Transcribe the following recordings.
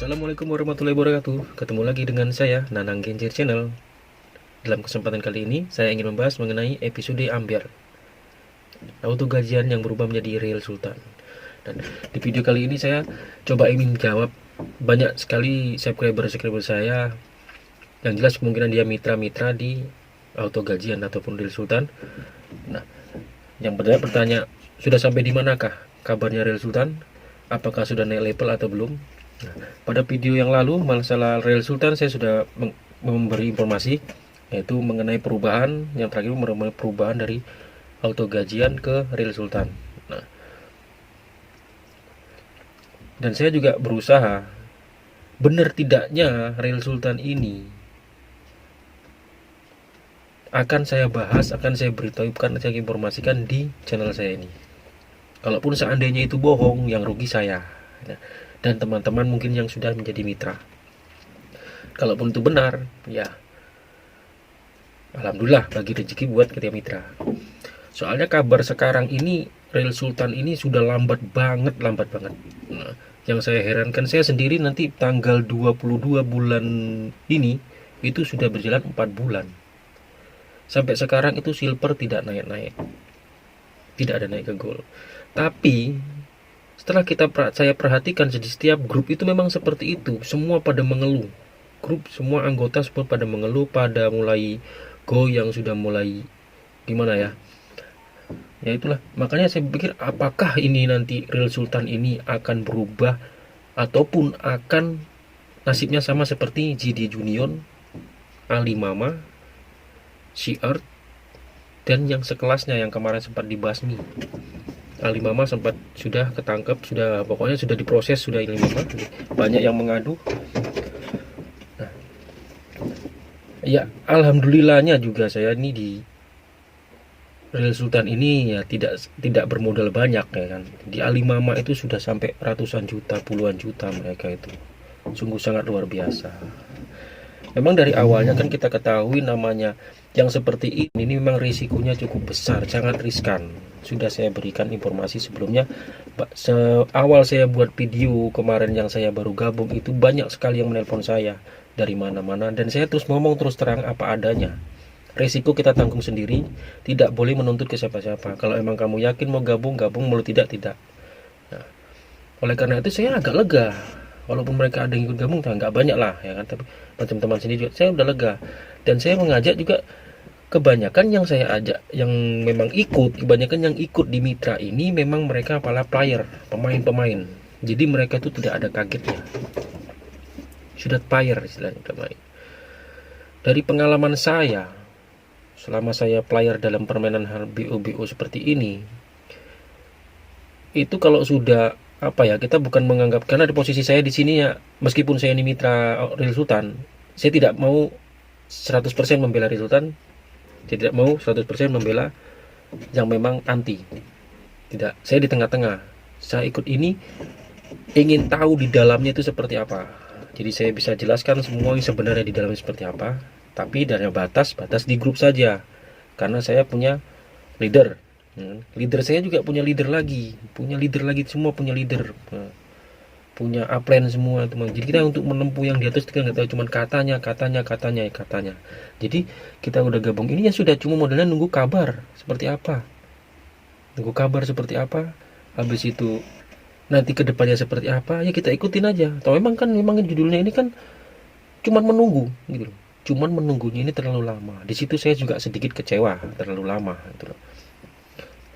Assalamualaikum warahmatullahi wabarakatuh. Ketemu lagi dengan saya, Nanang Genjer Channel. Dalam kesempatan kali ini, saya ingin membahas mengenai episode Ambyar, auto gajian yang berubah menjadi Real Sultan. Dan di video kali ini saya coba ingin jawab banyak sekali subscriber saya yang jelas kemungkinan dia mitra-mitra di auto gajian ataupun Real Sultan. Nah, yang bertanya, sudah sampai di manakah kabarnya Real Sultan? Apakah sudah naik level atau belum? Nah, pada video yang lalu masalah Real Sultan saya sudah memberi informasi, yaitu mengenai perubahan yang terakhir, mengenai perubahan dari auto gajian ke Real Sultan. Nah, dan saya juga berusaha benar tidaknya Real Sultan ini akan saya bahas, akan saya beritahu, akan saya informasikan di channel saya ini. Kalaupun seandainya itu bohong, yang rugi saya. Nah, dan teman-teman mungkin yang sudah menjadi mitra. Kalaupun itu benar, ya alhamdulillah bagi rezeki buat kita mitra. Soalnya kabar sekarang ini Real Sultan ini sudah lambat banget. Nah, yang saya herankan, saya sendiri nanti tanggal 22 bulan ini itu sudah berjalan 4 bulan. Sampai sekarang itu silver tidak naik-naik. Tidak ada naik ke gold. Tapi setelah saya perhatikan di setiap grup itu memang seperti itu, semua pada mengeluh. Grup semua anggota semua pada mengeluh, pada mulai goyang, sudah mulai gimana ya. Ya itulah, makanya saya pikir apakah ini nanti Real Sultan ini akan berubah ataupun akan nasibnya sama seperti JD Junior, Ali Mama, Si Earth, dan yang sekelasnya yang kemarin sempat dibasmi. Ali Mama sempat sudah ketangkep, sudah pokoknya sudah diproses, sudah Ali Mama, banyak yang mengadu. Nah, ya alhamdulillahnya juga saya ini di Real Sultan ini ya tidak bermodal banyak ya kan. Di Ali Mama itu sudah sampai ratusan juta, puluhan juta mereka itu. Sungguh sangat luar biasa. Memang dari awalnya kan kita ketahui namanya yang seperti ini memang risikonya cukup besar, sangat riskan. Sudah saya berikan informasi sebelumnya. Awal saya buat video kemarin yang saya baru gabung itu banyak sekali yang menelpon saya dari mana-mana, dan saya terus ngomong terus terang apa adanya. Risiko kita tanggung sendiri, tidak boleh menuntut ke siapa-siapa. Kalau emang kamu yakin mau gabung, mau tidak. Nah, oleh karena itu saya agak lega. Walaupun mereka ada yang ikut gabung, nggak banyak lah ya kan, tapi teman-teman sendiri juga saya udah lega. Dan saya mengajak juga kebanyakan yang saya ajak, yang memang ikut, kebanyakan yang ikut di mitra ini memang mereka para player, pemain-pemain. Jadi mereka itu tidak ada kagetnya, sudah player istilahnya, udah main. Dari pengalaman saya selama saya player dalam permainan BO seperti ini, itu kalau sudah apa ya, kita bukan menganggap, karena di posisi saya di sini ya, meskipun saya ini mitra Real Sultan, saya tidak mau 100% membela Real Sultan, tidak mau 100% membela yang memang anti. Tidak, saya di tengah-tengah. Saya ikut ini ingin tahu di dalamnya itu seperti apa. Jadi saya bisa jelaskan semua yang sebenarnya di dalamnya seperti apa, tapi dari batas di grup saja. Karena saya punya leader. Leader saya juga punya leader lagi, semua punya leader, punya upline semua teman. Jadi kita untuk menempuh yang di atas kita nggak tahu, cuman katanya. Jadi kita udah gabung ini ya sudah, cuma modalnya nunggu kabar seperti apa, habis itu nanti kedepannya seperti apa ya kita ikutin aja. Atau memang judulnya ini kan cuman menunggu gitu loh. Cuman menunggunya ini terlalu lama. Di situ saya juga sedikit kecewa, terlalu lama gitu loh.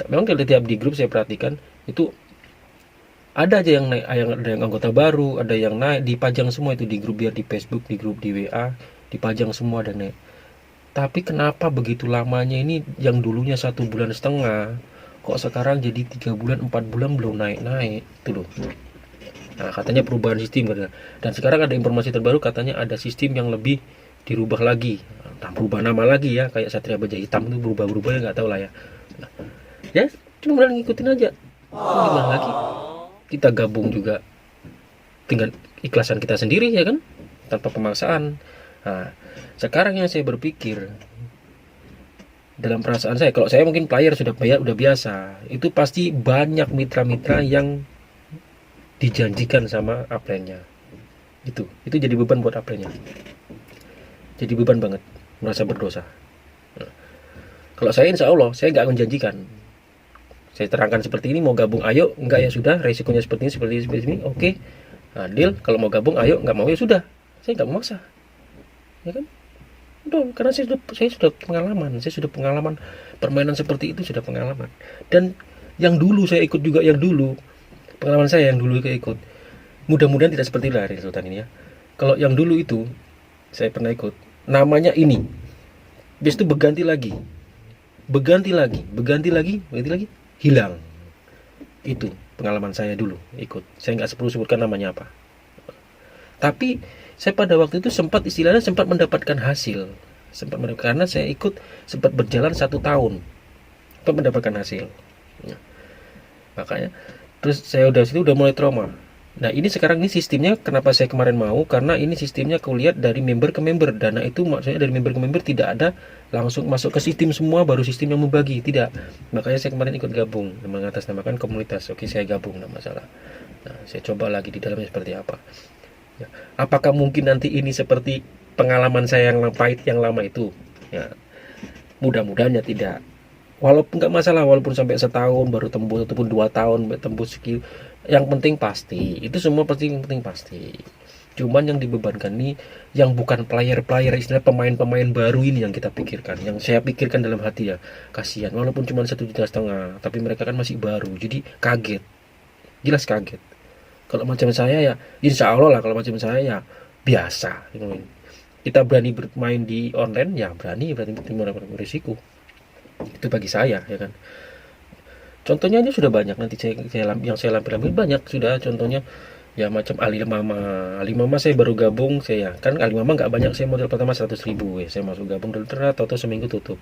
Memang kalau tiap di grup saya perhatikan itu ada aja yang naik, ada yang anggota baru, ada yang naik, dipajang semua itu di grup, biar di Facebook, di grup, di WA, dipajang semua dan naik. Tapi kenapa begitu lamanya ini, yang dulunya 1,5 bulan, kok sekarang jadi 3 bulan, 4 bulan belum naik itu loh. Nah, katanya perubahan sistem katanya. Dan sekarang ada informasi terbaru, katanya ada sistem yang lebih dirubah lagi. Nah, berubah nama lagi ya, kayak Satria Baja Hitam itu berubah ya, nggak tahu lah ya. Nah, ya cuma ngikutin aja. Gimana lagi, kita gabung juga dengan ikhlasan kita sendiri ya kan, tanpa pemaksaan. Nah, sekarang yang saya berpikir dalam perasaan saya, kalau saya mungkin player sudah biasa, itu pasti banyak mitra-mitra yang dijanjikan sama upline-nya. Itu jadi beban buat Aprilnya, jadi beban banget, merasa berdosa. Nah, kalau saya insya Allah saya nggak menjanjikan, saya terangkan seperti ini, mau gabung ayo, enggak ya sudah, resikonya seperti ini, seperti ini, oke. Nah, deal, kalau mau gabung ayo, nggak mau ya sudah, saya nggak memaksa, ya kan. Udah, karena saya sudah pengalaman permainan seperti itu, sudah pengalaman. Dan yang dulu saya ikut juga, yang dulu pengalaman saya yang dulu ikut, mudah-mudahan tidak seperti Lari Sultan ini ya. Kalau yang dulu itu saya pernah ikut, namanya ini, bis itu berganti lagi, hilang. Itu pengalaman saya dulu ikut. Saya nggak perlu sebutkan namanya apa. Tapi saya pada waktu itu sempat mendapatkan hasil. Karena saya ikut sempat berjalan 1 tahun, sempat mendapatkan hasil. Ya. Makanya terus saya udah mulai trauma. Nah ini sekarang ini sistemnya, kenapa saya kemarin mau, karena ini sistemnya aku lihat dari member ke member. Dana itu maksudnya dari member ke member, tidak ada langsung masuk ke sistem semua baru sistem yang membagi, tidak. Makanya saya kemarin ikut gabung, mengatasnamakan komunitas. Oke, saya gabung, tidak masalah. Nah, saya coba lagi di dalamnya seperti apa ya. Apakah mungkin nanti ini seperti pengalaman saya yang pahit yang lama itu ya, mudah-mudahan ya tidak. Walaupun nggak masalah, walaupun sampai 1 tahun baru tembus, ataupun 2 tahun tembus skill, yang penting pasti, itu semua yang penting pasti. Cuman yang dibebankan nih, yang bukan player istilah pemain-pemain baru ini yang kita pikirkan, yang saya pikirkan dalam hati ya, kasihan, walaupun cuma 1,5 juta, tapi mereka kan masih baru, jadi kaget, jelas kaget. Kalau macam saya ya, insya Allah lah, kalau macam saya ya biasa. Kita berani bermain di online ya, berarti berisiko. Itu bagi saya ya kan. Contohnya ini sudah banyak, nanti yang saya lampir banyak sudah, contohnya ya macam Alimama saya baru gabung, saya kan Alimama nggak banyak, saya modal pertama 100.000 ya, saya masuk gabung dulu, ternyata seminggu tutup.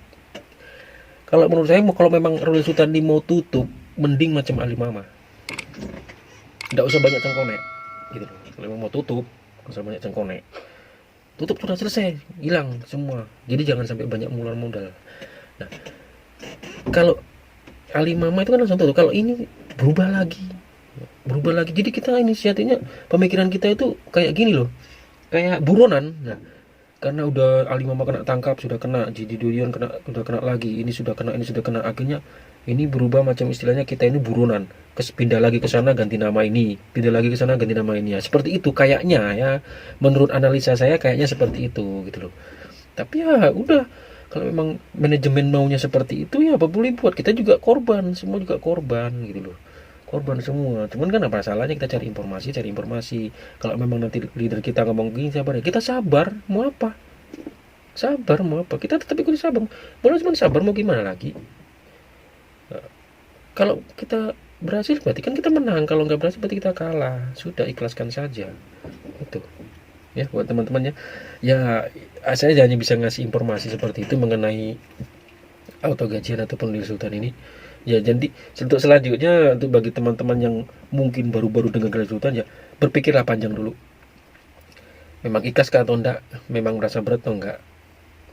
Kalau menurut saya, kalau memang Rule Sultan ini mau tutup, mending macam Alimama, nggak usah banyak cengkonek gitu loh. Kalau mau tutup nggak usah banyak cengkonek, tutup sudah selesai, hilang semua. Jadi jangan sampai banyak modal. Nah, kalau Alimama itu kan langsung tutup. Kalau ini berubah lagi. Jadi kita inisiatifnya, pemikiran kita itu kayak gini loh, kayak buronan. Nah, karena udah Alimama kena tangkap, sudah kena Jidi Durian, udah kena lagi, ini sudah kena, akhirnya ini berubah macam istilahnya kita ini buronan. Pindah lagi ke sana ganti nama ini, pindah lagi ke sana ganti nama ini ya. Seperti itu kayaknya ya. Menurut analisa saya kayaknya seperti itu gitu loh. Tapi ya udah, kalau memang manajemen maunya seperti itu ya apa boleh buat, kita juga korban, semua juga korban gitu loh, korban semua. Cuman kan apa salahnya kita cari informasi. Kalau memang nanti leader kita ngomong gini, sabar ya, kita sabar, mau apa, kita tetap ikut sabar. Kalau cuma sabar mau gimana lagi. Nah, kalau kita berhasil berarti kan kita menang, kalau nggak berhasil berarti kita kalah, sudah ikhlaskan saja itu ya buat teman-temannya ya. Saya hanya bisa ngasih informasi seperti itu mengenai auto gajian ataupun Rule Sultan ini ya. Jadi untuk selanjutnya, untuk bagi teman-teman yang mungkin baru-baru dengan Rule Sultan ya, berpikirlah panjang dulu, memang ikhlas atau enggak, memang merasa berat atau enggak.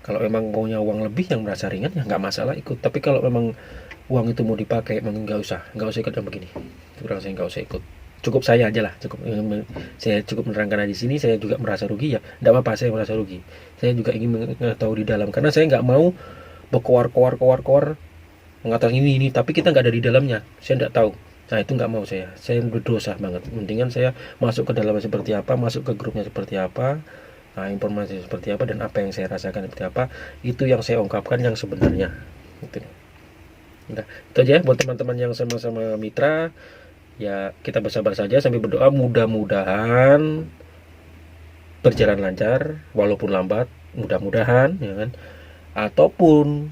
Kalau memang maunya uang lebih, yang merasa ringan ya nggak masalah ikut. Tapi kalau memang uang itu mau dipakai, memang nggak usah ikut yang begini. Kurang, saya nggak usah ikut. Cukup saya aja lah, saya cukup menerangkan di sini. Saya juga merasa rugi ya, tidak apa-apa, saya merasa rugi. Saya juga ingin mengetahui di dalam, karena saya nggak mau berkoar mengatakan ini, tapi kita nggak ada di dalamnya, saya nggak tahu. Nah itu nggak mau saya berdosa banget. Mendingan saya masuk ke dalamnya seperti apa, masuk ke grupnya seperti apa, nah, informasi seperti apa, dan apa yang saya rasakan seperti apa, itu yang saya ungkapkan yang sebenarnya gitu. Nah, itu aja buat teman-teman yang sama-sama mitra. Ya kita bersabar saja sambil berdoa, mudah-mudahan berjalan lancar walaupun lambat, mudah-mudahan ya kan. Ataupun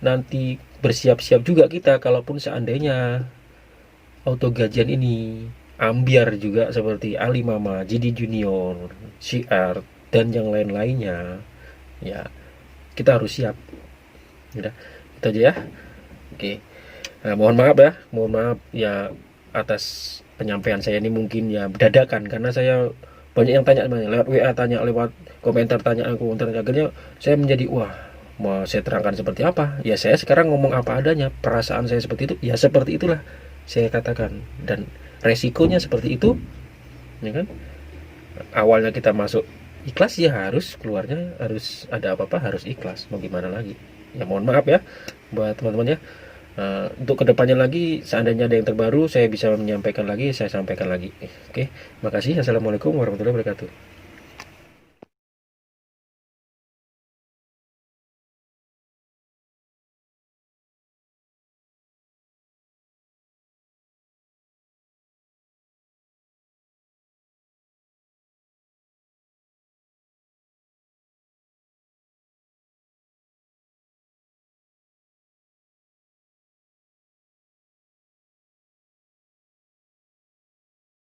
nanti bersiap-siap juga kita, kalaupun seandainya auto gajian ini ambiar juga seperti Alimama, JD Junior, CR dan yang lain-lainnya ya, kita harus siap. Udah, itu aja ya. Oke. Nah, mohon maaf ya atas penyampaian saya ini mungkin ya dadakan, karena saya banyak yang tanya lewat WA, tanya lewat komentar, akhirnya saya menjadi wah, mau saya terangkan seperti apa ya. Saya sekarang ngomong apa adanya, perasaan saya seperti itu ya, seperti itulah saya katakan, dan resikonya seperti itu ya kan. awalnya kita masuk ikhlas ya harus keluarnya harus ada apa-apa harus ikhlas, mau gimana lagi. Ya mohon maaf ya buat teman-teman ya. Untuk kedepannya lagi seandainya ada yang terbaru saya bisa menyampaikan lagi, saya sampaikan lagi. Oke, makasih. Assalamualaikum warahmatullahi wabarakatuh.